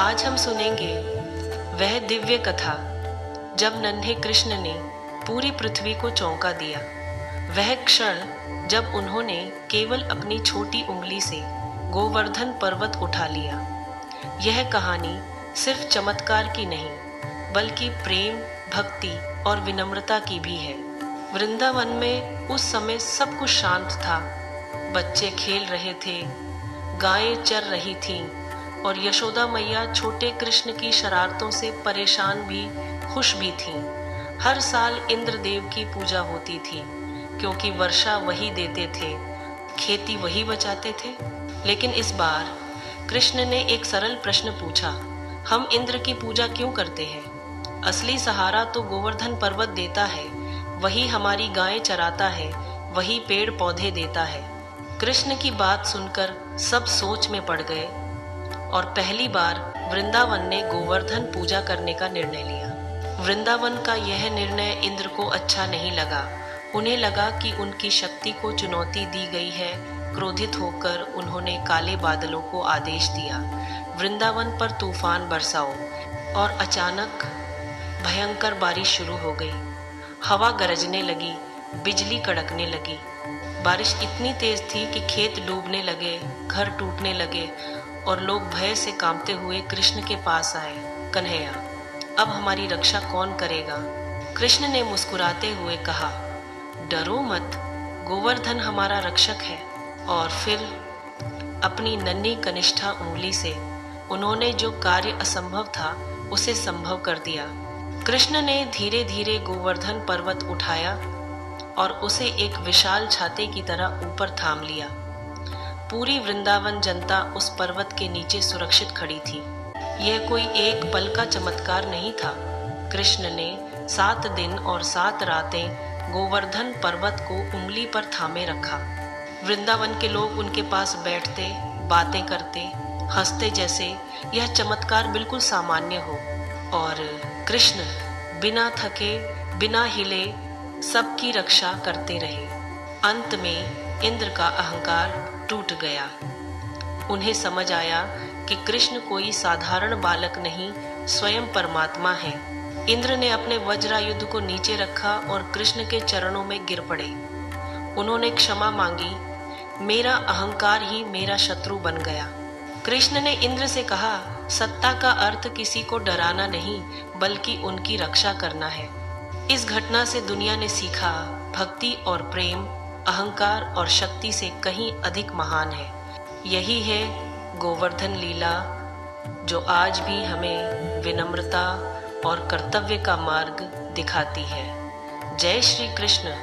आज हम सुनेंगे वह दिव्य कथा जब नन्हे कृष्ण ने पूरी पृथ्वी को चौंका दिया। वह क्षण जब उन्होंने केवल अपनी छोटी उंगली से गोवर्धन पर्वत उठा लिया। यह कहानी सिर्फ चमत्कार की नहीं बल्कि प्रेम, भक्ति और विनम्रता की भी है। वृंदावन में उस समय सब कुछ शांत था। बच्चे खेल रहे थे, गायें चर रही थीं और यशोदा मैया छोटे कृष्ण की शरारतों से परेशान भी खुश भी थीं। हर साल इंद्रदेव की पूजा होती थी क्योंकि वर्षा वही देते थे, खेती वही बचाते थे। लेकिन इस बार कृष्ण ने एक सरल प्रश्न पूछा, हम इंद्र की पूजा क्यों करते हैं? असली सहारा तो गोवर्धन पर्वत देता है, वही हमारी गायें चराता है, वही पेड़ पौधे देता है। कृष्ण की बात सुनकर सब सोच में पड़ गए और पहली बार वृंदावन ने गोवर्धन पूजा करने का निर्णय लिया। वृंदावन का यह निर्णय इंद्र को अच्छा नहीं लगा। उन्हें लगा कि उनकी शक्ति को चुनौती दी गई है। क्रोधित होकर उन्होंने काले बादलों को आदेश दिया, वृंदावन पर तूफान बरसाओ। और अचानक भयंकर बारिश शुरू हो गई। हवा गरजने लगी, बिजली कड़कने लगी। बारिश इतनी तेज थी कि खेत डूबने लगे, घर टूटने लगे और लोग भय से कांपते हुए कृष्ण के पास आए। कन्हैया, अब हमारी रक्षा कौन करेगा? कृष्ण ने मुस्कुराते हुए कहा, डरो मत, गोवर्धन हमारा रक्षक है। और फिर अपनी नन्ही कनिष्ठा उंगली से उन्होंने जो कार्य असंभव था उसे संभव कर दिया। कृष्ण ने धीरे धीरे गोवर्धन पर्वत उठाया और उसे एक विशाल छाते की तरह ऊपर थाम लिया। पूरी वृंदावन जनता उस पर्वत के नीचे सुरक्षित खड़ी थी। यह कोई एक पल का चमत्कार नहीं था। कृष्ण ने 7 दिन और 7 रातें गोवर्धन पर्वत को उंगली पर थामे रखा। वृंदावन के लोग उनके पास बैठते, बातें करते, हंसते जैसे यह चमत्कार बिल्कुल सामान्य हो। और कृष्ण बिना थके, बिना हिले सबकी रक्षा करते रहे। अंत में इंद्र का अहंकार टूट गया। उन्हें समझ आया कि कृष्ण कोई साधारण बालक नहीं, स्वयं परमात्मा है। इंद्र ने अपने वज्रायुध को नीचे रखा और कृष्ण के चरणों में गिर पड़े। उन्होंने क्षमा मांगी, मेरा अहंकार ही मेरा शत्रु बन गया। कृष्ण ने इंद्र से कहा, सत्ता का अर्थ किसी को डराना नहीं बल्कि उनकी रक्षा करना है। इस घटना से दुनिया ने सीखा, भक्ति और प्रेम अहंकार और शक्ति से कहीं अधिक महान है। यही है गोवर्धन लीला जो आज भी हमें विनम्रता और कर्तव्य का मार्ग दिखाती है। जय श्री कृष्ण।